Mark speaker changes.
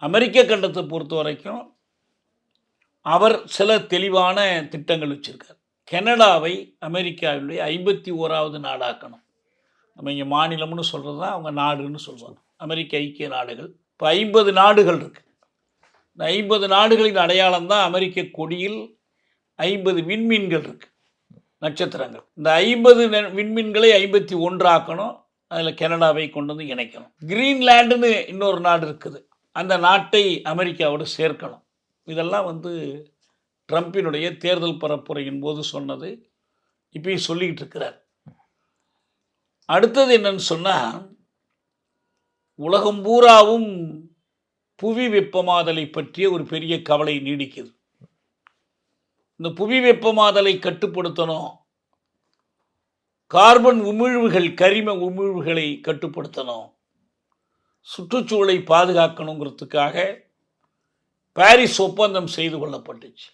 Speaker 1: அமெரிக்க கண்டத்தை பொறுத்த வரைக்கும் அவர் சில தெளிவான திட்டங்கள் வச்சுருக்கார். கனடாவை அமெரிக்காவிலுடைய 51வது நாடாக்கணும். நம்ம இங்கே மாநிலம்னு சொல்கிறது தான் அவங்க நாடுன்னு சொல்லுவாங்க. அமெரிக்க ஐக்கிய நாடுகள். இப்போ 50 நாடுகள் இருக்குது. இந்த 50 நாடுகளின் அடையாளம் தான் அமெரிக்க கொடியில் 50 விண்மீன்கள் இருக்குது, நட்சத்திரங்கள். இந்த 50 விண்மீன்களை 51 ஆக்கணும். அதில் கனடாவை கொண்டு வந்து இணைக்கணும். கிரீன்லாண்டுன்னு இன்னொரு நாடு இருக்குது, அந்த நாட்டை அமெரிக்காவோடு சேர்க்கணும். இதெல்லாம் ட்ரம்பினுடைய தேர்தல் பரப்புரையின் போது சொன்னது. இப்பயும் சொல்லிக்கிட்டு இருக்கிறார். அடுத்தது என்னன்னு சொன்னால், உலகம் பூராவும் புவி வெப்பமாதலை பற்றிய ஒரு பெரிய கவலை நீடிக்குது. இந்த புவி வெப்பமாதலை கட்டுப்படுத்தணும், கார்பன் உமிழ்வுகள், கரிம உமிழ்வுகளை கட்டுப்படுத்தணும், சுற்றுச்சூழலை பாதுகாக்கணுங்கிறதுக்காக பாரிஸ் ஒப்பந்தம் செய்து கொள்ளப்பட்டுச்சு.